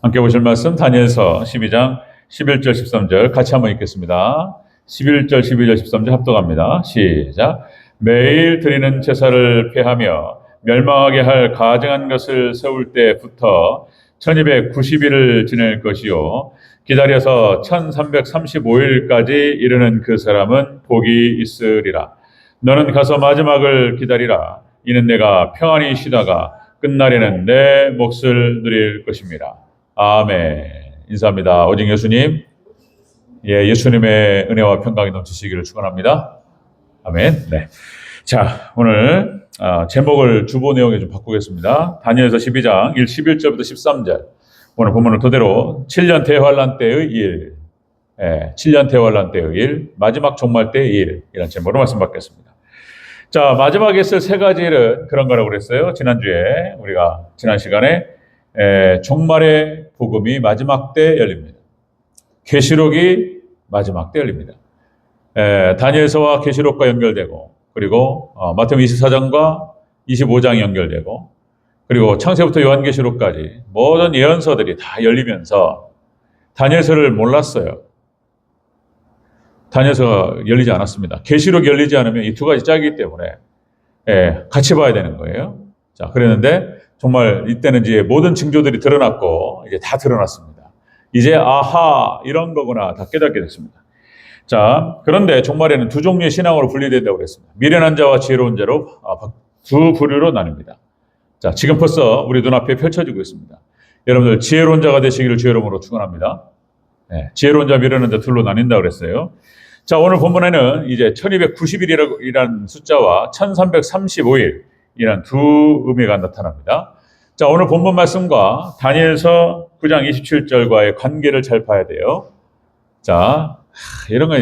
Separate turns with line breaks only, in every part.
함께 보실 말씀 다니엘서 12장 11절 13절 같이 한번 읽겠습니다. 11절 12절 13절 합독합니다. 시작. 매일 드리는 제사를 폐하며 멸망하게 할 가증한 것을 세울 때부터 1290일을 지낼 것이요 기다려서 1335일까지 이르는 그 사람은 복이 있으리라. 너는 가서 마지막을 기다리라. 이는 내가 평안히 쉬다가 끝날에는 내 몫을 누릴 것입니다. 아멘. 인사합니다. 오직 예수님. 예수님의 은혜와 평강이 넘치시기를 축원합니다. 아멘. 네. 자, 오늘 제목을 주보 내용에 좀 바꾸겠습니다. 다니엘서 12장 11절부터 13절. 오늘 본문을 토대로 7년 대환란 때의 일, 7년 대환란 때의 일, 마지막 종말 때의 일, 이런 제목으로 말씀 받겠습니다. 자, 마지막에 있을 세 가지 일은 그런 거라고 그랬어요. 지난주에 우리가 지난 시간에 종말의 복음이 마지막 때 열립니다. 계시록이 마지막 때 열립니다. 다니엘서와 계시록과 연결되고, 그리고 마태복음 24장과 25장이 연결되고, 그리고 창세부터 요한계시록까지 모든 예언서들이 다 열리면서 다니엘서를 몰랐어요. 다니엘서가 열리지 않았습니다. 계시록이 열리지 않으면 이 두 가지 짝이기 때문에 같이 봐야 되는 거예요. 자, 그랬는데 정말 이때는 이제 모든 징조들이 드러났고 이제 다 드러났습니다. 이제 아하 이런 거구나 다 깨닫게 됐습니다. 자, 그런데 종말에는 두 종류의 신앙으로 분리된다고 그랬습니다. 미련한 자와 지혜로운 자로 두 부류로 나뉩니다. 자, 지금 벌써 우리 눈앞에 펼쳐지고 있습니다. 여러분들 지혜로운 자가 되시기를 주여름으로 축원합니다. 지혜로운 자, 미련한 자 둘로 나뉜다고 그랬어요. 자, 오늘 본문에는 이제 1290일이라는 숫자와 1335일이라는 두 의미가 나타납니다. 자, 오늘 본문 말씀과 다니엘서 9장 27절과의 관계를 잘 봐야 돼요. 자, 이런 거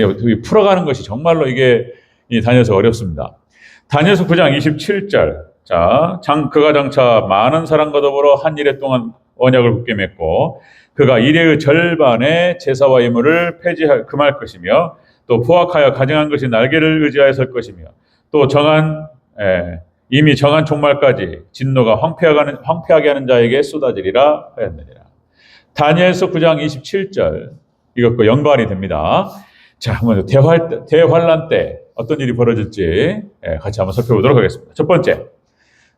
풀어가는 것이 정말로 이게 이 다니엘서 어렵습니다. 다니엘서 9장 27절. 자, 그가 장차 많은 사람과 더불어 한 일해 동안 언약을 굳게 맺고 그가 일의 절반의 제사와 예물을 금할 것이며 또 포악하여 가증한 것이 날개를 의지하여 설 것이며 또 이미 정한 종말까지 진노가 황폐하게 하는 자에게 쏟아지리라 하였느니라. 다니엘서 9장 27절 이것과 연관이 됩니다. 자, 먼저 대환란 때 어떤 일이 벌어질지 같이 한번 살펴보도록 하겠습니다. 첫 번째,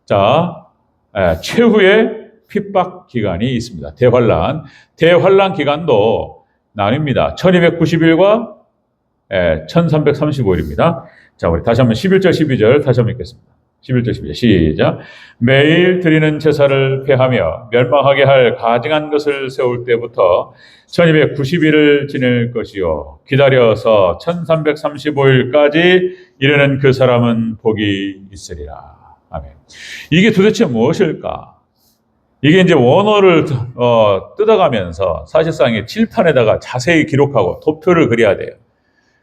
자, 최후의 핍박 기간이 있습니다. 대환란 기간도 나뉩니다. 1290일과 1335일입니다. 자, 우리 다시 한번 11절, 12절 다시 한번 읽겠습니다. 11절, 12절 시작. 매일 드리는 제사를 폐하며 멸망하게 할 가증한 것을 세울 때부터 1290일을 지낼 것이요 기다려서 1335일까지 이르는 그 사람은 복이 있으리라. 아멘. 이게 도대체 무엇일까? 이게 이제 원어를 뜯어가면서 사실상 칠판에다가 자세히 기록하고 도표를 그려야 돼요.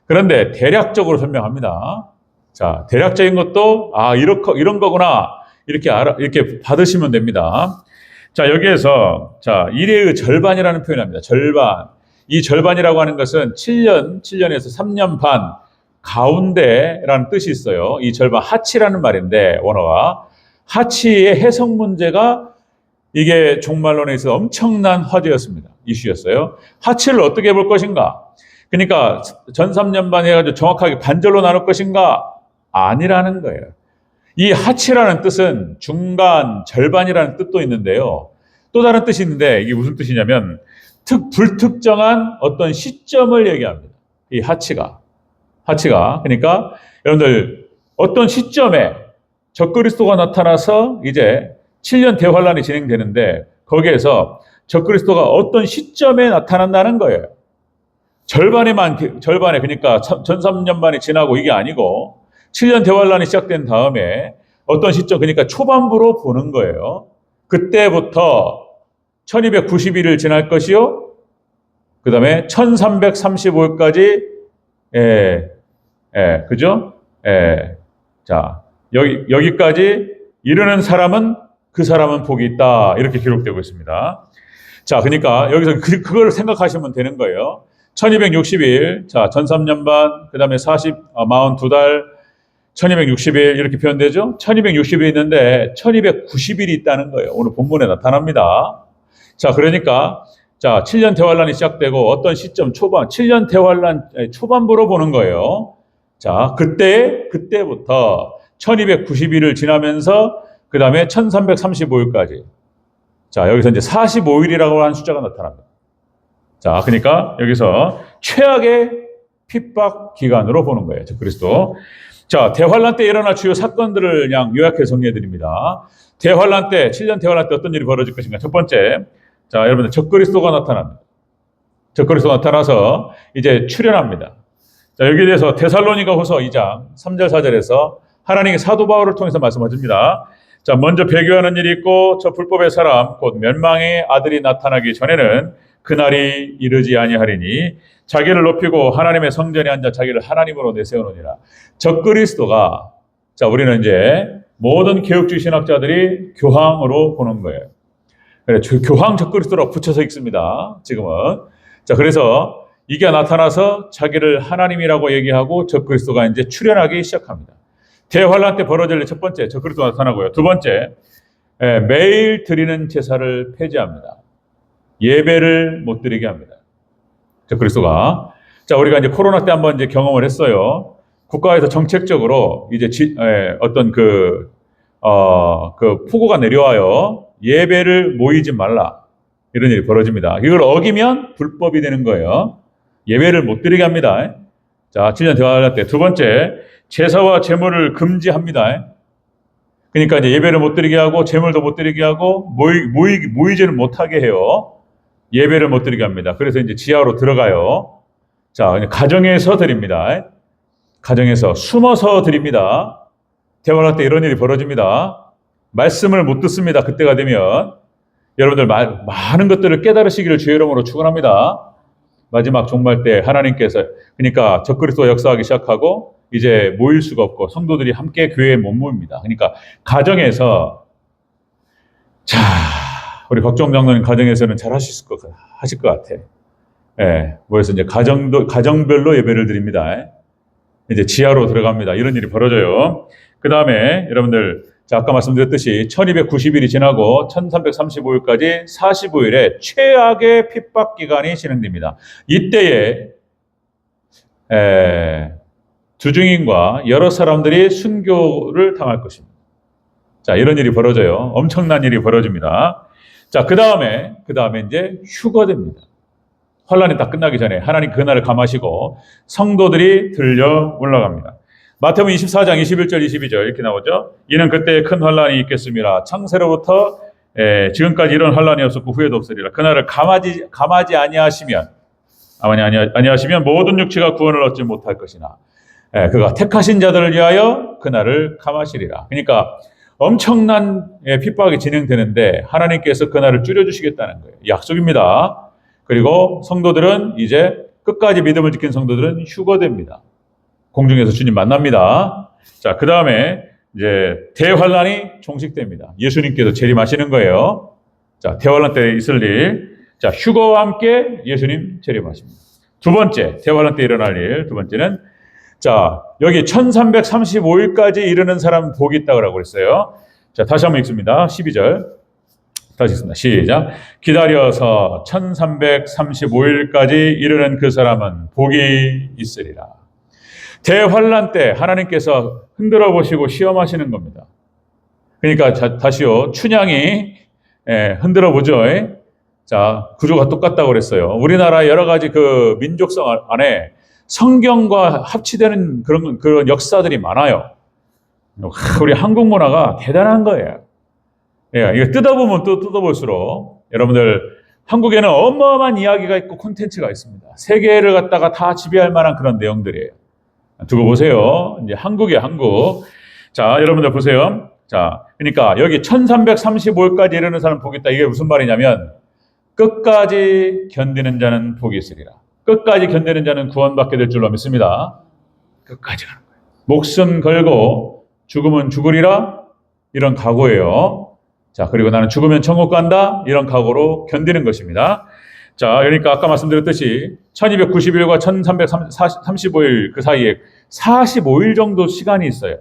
그런데 대략적으로 설명합니다. 자, 대략적인 것도 이런 거구나 이렇게 받으시면 됩니다. 자, 여기에서 일의 절반이라는 표현합니다. 절반. 이 절반이라고 하는 것은 7년에서 3년 반 가운데라는 뜻이 있어요. 이 절반 하치라는 말인데 원어가 하치의 해석 문제가 이게 종말론에 있어서 엄청난 화제였습니다. 이슈였어요. 하치를 어떻게 볼 것인가? 그러니까 전 3년 반 해가지고 정확하게 반절로 나눌 것인가? 아니라는 거예요. 이 하치라는 뜻은 중간, 절반이라는 뜻도 있는데요. 또 다른 뜻이 있는데 이게 무슨 뜻이냐면 불특정한 어떤 시점을 얘기합니다. 이 하치가. 그러니까 여러분들 어떤 시점에 적그리스도가 나타나서 이제 7년 대환란이 진행되는데 거기에서 적그리스도가 어떤 시점에 나타난다는 거예요. 절반에 그러니까 전 3년 반이 지나고 이게 아니고 7년 대환란이 시작된 다음에 어떤 시점, 그러니까 초반부로 보는 거예요. 그때부터 1290일을 지날 것이요. 그 다음에 1335일까지, 그죠? 자, 여기까지 이르는 사람은 그 사람은 복이 있다. 이렇게 기록되고 있습니다. 자, 그러니까 여기서 그걸 생각하시면 되는 거예요. 1260일, 자, 전 3년 반, 그 다음에 42달, 1260일 이렇게 표현되죠? 1260일이 있는데 1290일이 있다는 거예요. 오늘 본문에 나타납니다. 자, 그러니까, 자, 7년 대환란이 시작되고 어떤 시점 초반, 7년 대환란 초반부로 보는 거예요. 자, 그때부터 1290일을 지나면서 그 다음에 1335일까지. 자, 여기서 이제 45일이라고 하는 숫자가 나타납니다. 자, 그러니까 여기서 최악의 핍박 기간으로 보는 거예요. 그리스도. 자, 대환란 때 일어날 주요 사건들을 그냥 요약해 정리해 드립니다. 대환란 때, 7년 대환란 때 어떤 일이 벌어질 것인가? 첫 번째, 자, 여러분들 적그리스도가 나타납니다. 적그리스도가 나타나서 이제 출현합니다. 자, 여기에 대해서 데살로니가 후서 2장 3절 4절에서 하나님의 사도 바울을 통해서 말씀하십니다. 자, 먼저 배교하는 일이 있고 저 불법의 사람 곧 멸망의 아들이 나타나기 전에는 그날이 이르지 아니하리니 자기를 높이고 하나님의 성전에 앉아 자기를 하나님으로 내세우느니라. 적그리스도가, 자, 우리는 이제 모든 개혁주의 신학자들이 교황으로 보는 거예요. 그래, 교황 적그리스도라고 붙여서 읽습니다. 지금은. 자, 그래서 이게 나타나서 자기를 하나님이라고 얘기하고 적그리스도가 이제 출현하기 시작합니다. 대환란 때 벌어질 첫 번째 적그리스도가 나타나고요. 두 번째, 매일 드리는 제사를 폐지합니다. 예배를 못 드리게 합니다. 적그리스도가. 자, 우리가 이제 코로나 때 한번 이제 경험을 했어요. 국가에서 정책적으로 이제 어떤 그 폭우가 내려와요. 예배를 모이지 말라. 이런 일이 벌어집니다. 이걸 어기면 불법이 되는 거예요. 예배를 못 드리게 합니다. 자, 7년 대환란 때. 두 번째, 제사와 제물을 금지합니다. 그러니까 이제 예배를 못 드리게 하고 제물도 못 드리게 하고 모이지를 못하게 해요. 예배를 못 드리게 합니다. 그래서 이제 지하로 들어가요. 자, 가정에서 드립니다. 가정에서 숨어서 드립니다. 대환란 때 이런 일이 벌어집니다. 말씀을 못 듣습니다. 그때가 되면 여러분들 많은 것들을 깨달으시기를 주의 이름으로 축원합니다. 마지막 종말 때 하나님께서, 그러니까 적그리스도가 역사하기 시작하고 이제 모일 수가 없고 성도들이 함께 교회에 못 모입니다. 그러니까 가정에서, 자, 우리 박종 장로님 가정에서는 잘 하실 것 같아. 예, 그래서 이제 가정별로 예배를 드립니다. 이제 지하로 들어갑니다. 이런 일이 벌어져요. 그 다음에 여러분들, 자, 아까 말씀드렸듯이 1290일이 지나고 1335일까지 45일에 최악의 핍박 기간이 진행됩니다. 이때에 주중인과 여러 사람들이 순교를 당할 것입니다. 자, 이런 일이 벌어져요. 엄청난 일이 벌어집니다. 자, 그 다음에 이제 휴거됩니다. 환란이 다 끝나기 전에 하나님 그날을 감하시고 성도들이 들려 올라갑니다. 마태복음 24장 21절 22절 이렇게 나오죠. 이는 그때 큰 환란이 있겠습니다. 창세로부터 지금까지 이런 환란이 없었고 후에도 없으리라. 그날을 감하지 아니하시면 모든 육체가 구원을 얻지 못할 것이나 그가 택하신 자들을 위하여 그날을 감하시리라. 그러니까 엄청난 핍박이 진행되는데 하나님께서 그날을 줄여주시겠다는 거예요. 약속입니다. 그리고 성도들은 이제 끝까지 믿음을 지킨 성도들은 휴거됩니다. 공중에서 주님 만납니다. 자, 그 다음에 이제 대환란이 종식됩니다. 예수님께서 재림하시는 거예요. 자, 대환란 때 있을 일. 자, 휴거와 함께 예수님 재림하십니다. 두 번째, 대환란 때 일어날 일. 두 번째는, 자, 여기 1335일까지 이르는 사람은 복이 있다고 그랬어요. 자, 다시 한번 읽습니다. 12절. 다시 읽습니다. 시작. 기다려서 1335일까지 이르는 그 사람은 복이 있으리라. 대환란 때 하나님께서 흔들어 보시고 시험하시는 겁니다. 그러니까 다시요. 춘향이 흔들어 보죠. 자, 구조가 똑같다고 그랬어요. 우리나라 여러 가지 그 민족성 안에 성경과 합치되는 그런 역사들이 많아요. 우리 한국 문화가 대단한 거예요. 이거 뜯어보면 또 뜯어볼수록 여러분들 한국에는 어마어마한 이야기가 있고 콘텐츠가 있습니다. 세계를 갖다가 다 지배할 만한 그런 내용들이에요. 두고 보세요. 이제 한국이에요, 한국. 자, 여러분들 보세요. 자, 그러니까 여기 1335일까지 이르는 사람 복이 있다. 이게 무슨 말이냐면 끝까지 견디는 자는 복이 있으리라. 끝까지 견디는 자는 구원받게 될 줄로 믿습니다. 끝까지 가는 거예요. 목숨 걸고 죽으면 죽으리라. 이런 각오예요. 자, 그리고 나는 죽으면 천국 간다. 이런 각오로 견디는 것입니다. 자, 그러니까 아까 말씀드렸듯이 1290일과 1335일 그 사이에 45일 정도 시간이 있어요.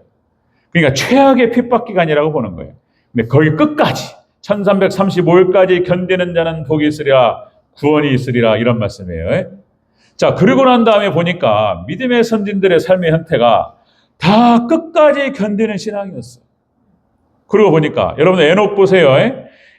그러니까 최악의 핍박 기간이라고 보는 거예요. 근데 거기 끝까지 1335일까지 견디는 자는 복이 있으리라, 구원이 있으리라, 이런 말씀이에요. 자, 그리고 난 다음에 보니까 믿음의 선진들의 삶의 형태가 다 끝까지 견디는 신앙이었어요. 그리고 보니까 여러분 에녹 보세요.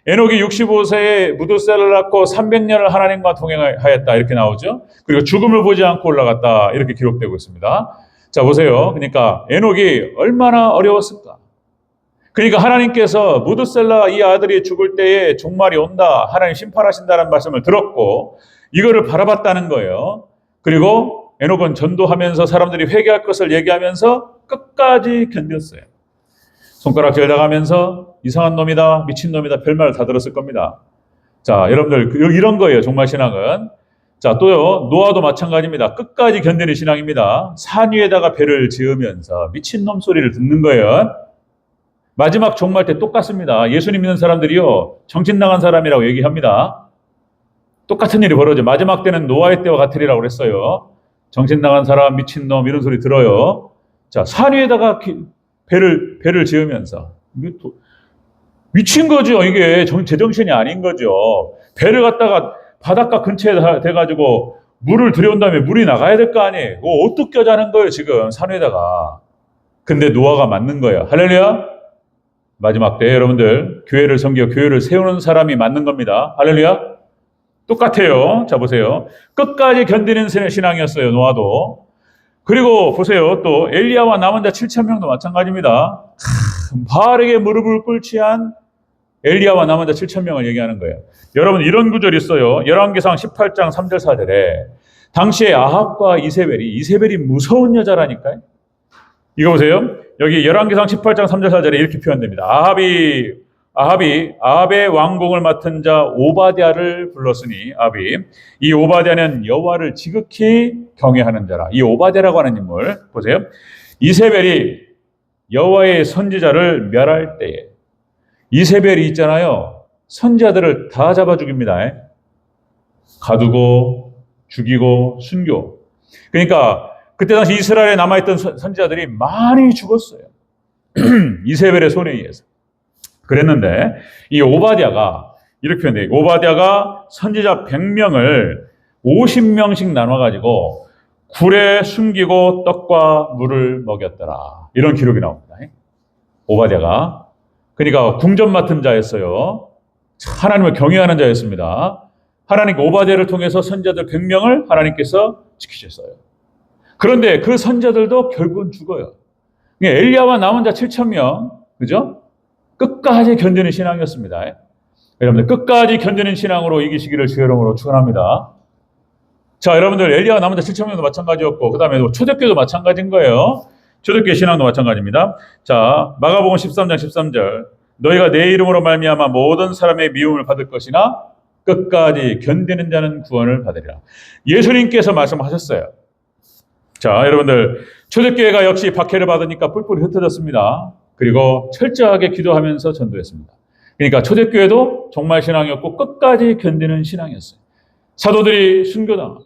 에녹이 65세에 무두셀을 낳고 300년을 하나님과 동행하였다, 이렇게 나오죠. 그리고 죽음을 보지 않고 올라갔다, 이렇게 기록되고 있습니다. 자, 보세요. 그러니까 에녹이 얼마나 어려웠을까. 그러니까 하나님께서 무두셀라 이 아들이 죽을 때에 종말이 온다, 하나님 심판하신다는 말씀을 들었고 이거를 바라봤다는 거예요. 그리고 에녹은 전도하면서 사람들이 회개할 것을 얘기하면서 끝까지 견뎠어요. 손가락질 당하면서 이상한 놈이다, 미친 놈이다, 별말 다 들었을 겁니다. 자, 여러분들 이런 거예요, 종말 신앙은. 자, 또요, 노아도 마찬가지입니다. 끝까지 견디는 신앙입니다. 산 위에다가 배를 지으면서 미친놈 소리를 듣는 거예요. 마지막 종말 때 똑같습니다. 예수님 믿는 사람들이요, 정신 나간 사람이라고 얘기합니다. 똑같은 일이 벌어져. 마지막 때는 노아의 때와 같으리라고 그랬어요. 정신 나간 사람, 미친놈, 이런 소리 들어요. 자, 산 위에다가 배를 지으면서 미친 거죠. 이게 제정신이 아닌 거죠. 배를 갖다가 바닷가 근처에 대가지고 물을 들여온 다음에 물이 나가야 될 거 아니에요. 어떻게 하자는 거예요, 지금 산 위에다가. 근데 노아가 맞는 거예요. 할렐루야. 마지막 때 여러분들 교회를 섬겨 교회를 세우는 사람이 맞는 겁니다. 할렐루야. 똑같아요. 자, 보세요. 끝까지 견디는 신앙이었어요, 노아도. 그리고 보세요. 또 엘리야와 남은 자 7,000명도 마찬가지입니다. 바알에게 무릎을 꿇지 한 엘리야와 남은 자 7,000명을 얘기하는 거예요. 여러분, 이런 구절이 있어요. 열왕기상 18장 3절 4절에 당시에 아합과 이세벨이 무서운 여자라니까요. 이거 보세요. 여기 열왕기상 18장 3절 4절에 이렇게 표현됩니다. 아합의 왕궁을 맡은 자 오바댜를 불렀으니, 이 오바댜는 여호와를 지극히 경외하는 자라. 이 오바댜라고 하는 인물 보세요. 이세벨이 여호와의 선지자를 멸할 때에, 이세벨이 있잖아요, 선지자들을 다 잡아 죽입니다. 가두고 죽이고 순교. 그러니까 그때 당시 이스라엘에 남아있던 선지자들이 많이 죽었어요. 이세벨의 손에 의해서. 그랬는데 이 오바댜가 이렇게 표현돼요. 오바댜가 선지자 100명을 50명씩 나눠가지고 굴에 숨기고 떡과 물을 먹였더라, 이런 기록이 나옵니다. 오바댜가. 그러니까 궁전 맡은 자였어요. 하나님을 경외하는 자였습니다. 하나님께 오바댜를 통해서 선지자들 100명을 하나님께서 지키셨어요. 그런데 그 선지자들도 결국은 죽어요. 엘리야와 남은 자 7,000명, 그죠? 끝까지 견디는 신앙이었습니다. 여러분들 끝까지 견디는 신앙으로 이기시기를 주의 이름으로 축원합니다. 자, 여러분들 엘리야와 남은 자 7,000명도 마찬가지였고, 그 다음에 초대교회도 마찬가지인 거예요. 초대교회 신앙도 마찬가지입니다. 자, 마가복음 13장 13절, 너희가 내 이름으로 말미암아 모든 사람의 미움을 받을 것이나 끝까지 견디는 자는 구원을 받으리라. 예수님께서 말씀하셨어요. 자, 여러분들 초대교회가 역시 박해를 받으니까 뿔뿔이 흩어졌습니다. 그리고 철저하게 기도하면서 전도했습니다. 그러니까 초대교회도 종말 신앙이었고 끝까지 견디는 신앙이었어요. 사도들이 순교당하고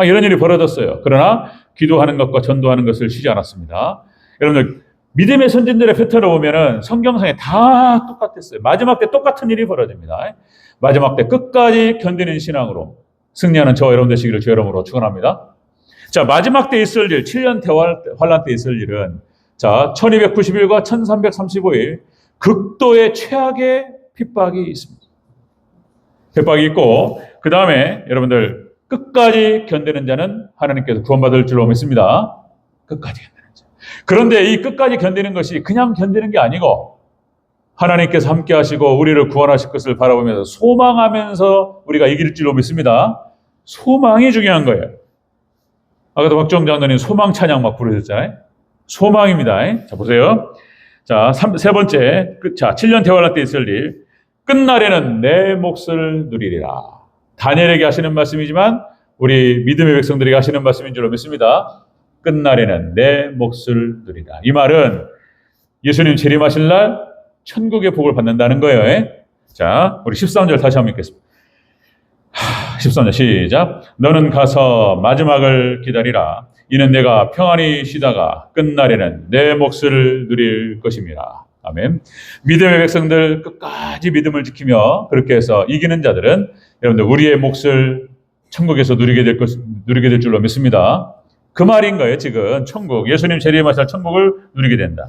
이런 일이 벌어졌어요. 그러나 기도하는 것과 전도하는 것을 쉬지 않았습니다. 여러분들 믿음의 선진들의 패턴을 보면은 성경상에 다 똑같았어요. 마지막 때 똑같은 일이 벌어집니다. 마지막 때 끝까지 견디는 신앙으로 승리하는 저와 여러분 되시기를 주의 이름으로 축원합니다. 자, 마지막 때 있을 일, 7년 환란 때 있을 일은, 자, 1290일과 1335일 극도의 최악의 핍박이 있습니다. 핍박이 있고, 그 다음에 여러분들 끝까지 견디는 자는 하나님께서 구원받을 줄로 믿습니다. 끝까지 견디는 자. 그런데 이 끝까지 견디는 것이 그냥 견디는 게 아니고 하나님께서 함께 하시고 우리를 구원하실 것을 바라보면서 소망하면서 우리가 이길 줄로 믿습니다. 소망이 중요한 거예요. 아까도 박정 장로님 소망 찬양 막 부르셨잖아요. 소망입니다. 자, 보세요. 자, 세 번째. 자, 7년 대환란 때 있을 일. 끝날에는 내 몫을 누리리라. 다니엘에게 하시는 말씀이지만 우리 믿음의 백성들에게 하시는 말씀인 줄로 믿습니다. 끝날에는 내 몫을 누리라. 이 말은 예수님 재림하실 날 천국의 복을 받는다는 거예요. 자, 우리 13절 다시 한번 읽겠습니다. 13절 시작. 너는 가서 마지막을 기다리라. 이는 내가 평안히 쉬다가 끝날에는 내 몫을 누릴 것임이라. 아멘. 믿음의 백성들 끝까지 믿음을 지키며 그렇게 해서 이기는 자들은 여러분들 우리의 몫을 천국에서 누리게 될 줄로 믿습니다. 그 말인 거예요, 지금. 천국, 예수님 재림하실 천국을 누리게 된다.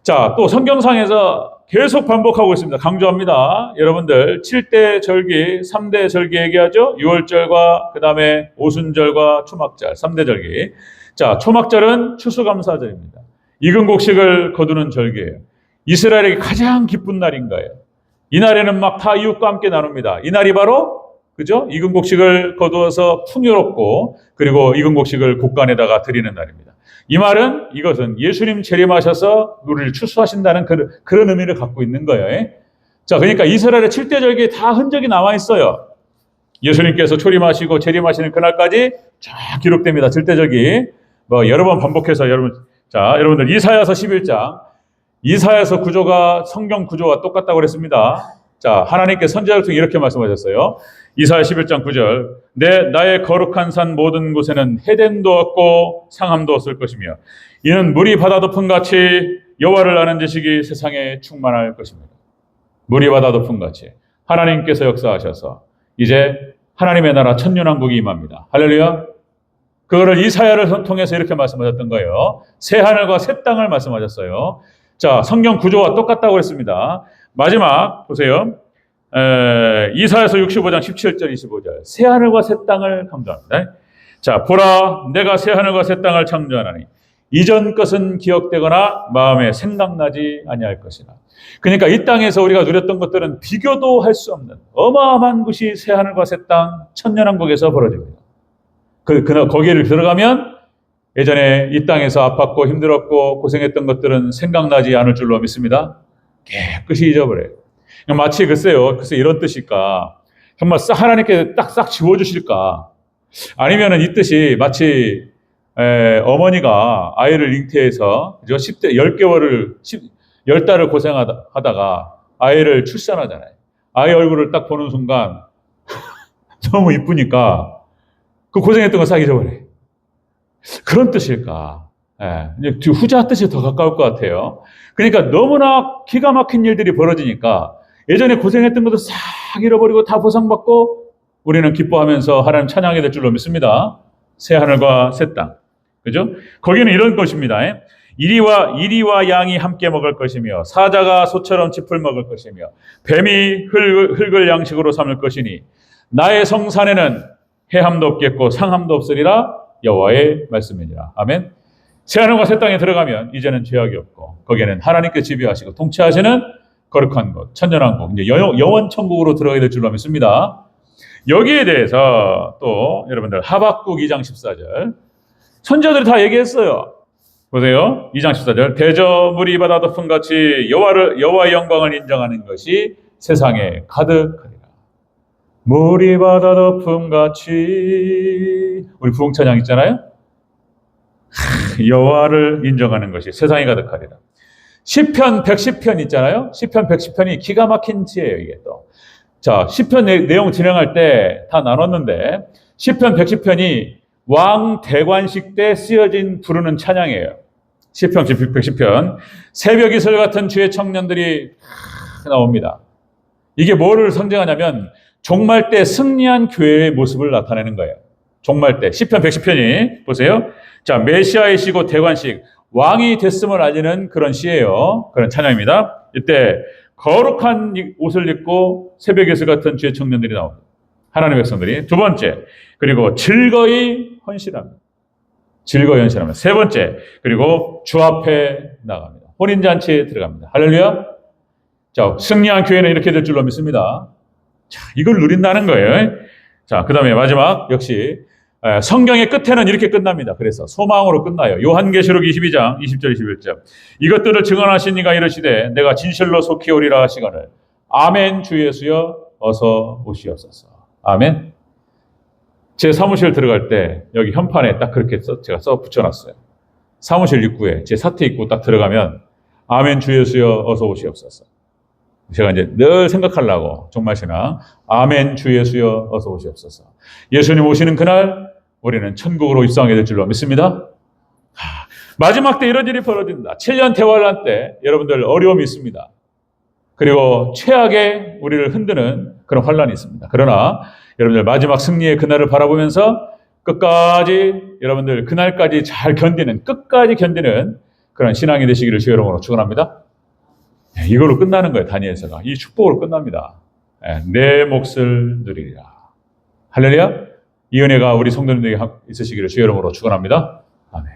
자, 또 성경상에서 계속 반복하고 있습니다. 강조합니다. 여러분들 7대 절기, 3대 절기 얘기하죠? 유월절과 그 다음에 오순절과 초막절, 3대 절기. 자, 초막절은 추수감사절입니다. 익은 곡식을 거두는 절기예요. 이스라엘에게 가장 기쁜 날인 거예요. 이날에는 막 다 이웃과 함께 나눕니다. 이날이 바로 그죠? 익은 곡식을 거두어서 풍요롭고 그리고 익은 곡식을 곳간에다가 드리는 날입니다. 이 말은 이것은 예수님 재림하셔서 우리를 추수하신다는 그런 의미를 갖고 있는 거예요. 자, 그러니까 이스라엘의 7대 절기에 다 흔적이 남아 있어요. 예수님께서 초림하시고 재림하시는 그날까지 쫙 기록됩니다. 7대 절기. 뭐 여러 번 반복해서 여러분들 이사야서 11장. 이사야서 구조가 성경 구조와 똑같다고 그랬습니다. 자, 하나님께 선지자를 통해 이렇게 말씀하셨어요. 이사야 11장 9절. 나의 거룩한 산 모든 곳에는 해됨도 없고 상함도 없을 것이며 이는 물이 바다 덮음같이 여호와를 아는 지식이 세상에 충만할 것입니다. 물이 바다 덮음같이 하나님께서 역사하셔서 이제 하나님의 나라 천년왕국이 임합니다. 할렐루야. 그거를 이사야를 통해서 이렇게 말씀하셨던 거예요. 새 하늘과 새 땅을 말씀하셨어요. 자, 성경 구조와 똑같다고 했습니다. 마지막 보세요. 이사야서 65장 17절 25절. 새 하늘과 새 땅을 강조합니다. 자, 보라 내가 새 하늘과 새 땅을 창조하나니 이전 것은 기억되거나 마음에 생각나지 아니할 것이라. 그러니까 이 땅에서 우리가 누렸던 것들은 비교도 할 수 없는 어마어마한 것이 새 하늘과 새 땅 천년왕국에서 벌어집니다. 거기를 들어가면 예전에 이 땅에서 아팠고 힘들었고 고생했던 것들은 생각나지 않을 줄로 믿습니다. 깨끗이 잊어버려요. 마치 글쎄 이런 뜻일까? 정말 하나님께 싹 지워주실까? 아니면은 이 뜻이 마치 어머니가 아이를 잉태해서 10달을 고생하다가 아이를 출산하잖아요. 아이 얼굴을 딱 보는 순간 너무 이쁘니까 그 고생했던 거 싹 잊어버려요. 그런 뜻일까? 후자 뜻이 더 가까울 것 같아요. 그러니까 너무나 기가 막힌 일들이 벌어지니까 예전에 고생했던 것도 싹 잃어버리고 다 보상받고 우리는 기뻐하면서 하나님 찬양하게 될 줄로 믿습니다. 새 하늘과 새 땅. 그죠? 거기는 이런 것입니다. 이리와 양이 함께 먹을 것이며 사자가 소처럼 짚을 먹을 것이며 뱀이 흙을 양식으로 삼을 것이니 나의 성산에는 해함도 없겠고 상함도 없으리라 여호와의 말씀이니라. 아멘. 새 하늘과 새 땅에 들어가면 이제는 죄악이 없고 거기에는 하나님께 지배하시고 통치하시는 거룩한 곳, 천년왕국, 이제 영원 천국으로 들어가게 될 줄로 믿습니다. 여기에 대해서 또 여러분들 하박국 2장 14절 선지자들이 다 얘기했어요. 보세요. 2장 14절. 대저 물이 바다 덮음같이 여호와의 영광을 인정하는 것이 세상에 가득하리라. 물이 바다 덮음같이 우리 부흥찬양 있잖아요. 여호와를 인정하는 것이 세상에 가득하리라. 시편 110편 있잖아요. 시편 110편이 기가 막힌 지혜예요, 이게 또. 자, 시편 내용 진행할 때 다 나눴는데 시편 110편이 왕 대관식 때 쓰여진 부르는 찬양이에요. 시편 110편. 새벽 이슬 같은 주의 청년들이 나옵니다. 이게 뭐를 상징하냐면 종말 때 승리한 교회의 모습을 나타내는 거예요. 종말 때. 시편 110편이 보세요. 자, 메시아이시고 대관식 왕이 됐음을 알리는 그런 시예요. 그런 찬양입니다. 이때 거룩한 옷을 입고 새벽 이슬 같은 주의 청년들이 나옵니다. 하나님의 백성들이. 두 번째, 그리고 즐거이 헌신합니다. 즐거이 헌신합니다. 세 번째, 그리고 주 앞에 나갑니다. 혼인잔치에 들어갑니다. 할렐루야. 자, 승리한 교회는 이렇게 될 줄로 믿습니다. 자, 이걸 누린다는 거예요. 자, 그 다음에 마지막, 역시 성경의 끝에는 이렇게 끝납니다. 그래서 소망으로 끝나요. 요한계시록 22장 20절 21절. 이것들을 증언하신 이가 이르시되 내가 진실로 속히 오리라 하시거늘 아멘 주 예수여 어서 오시옵소서. 아멘. 제 사무실 들어갈 때 여기 현판에 딱 그렇게 제가 붙여놨어요. 사무실 입구에 제 사택 입구 딱 들어가면 아멘 주 예수여 어서 오시옵소서. 제가 이제 늘 생각하려고 정말 신앙 아멘 주 예수여 어서 오시옵소서. 예수님 오시는 그날 우리는 천국으로 입성하게 될 줄로 믿습니다. 마지막 때 이런 일이 벌어진다. 7년 대환란 때 여러분들 어려움이 있습니다. 그리고 최악의 우리를 흔드는 그런 환란이 있습니다. 그러나 여러분들 마지막 승리의 그날을 바라보면서 끝까지 여러분들 그날까지 잘 견디는, 끝까지 견디는 그런 신앙이 되시기를 주의 이름으로 축원합니다. 이걸로 끝나는 거예요. 다니엘서가. 이 축복으로 끝납니다. 내 몫을 누리리라. 할렐루야. 이 은혜가 우리 성도님들에게 있으시기를 주의 이름으로 축원합니다. 아멘.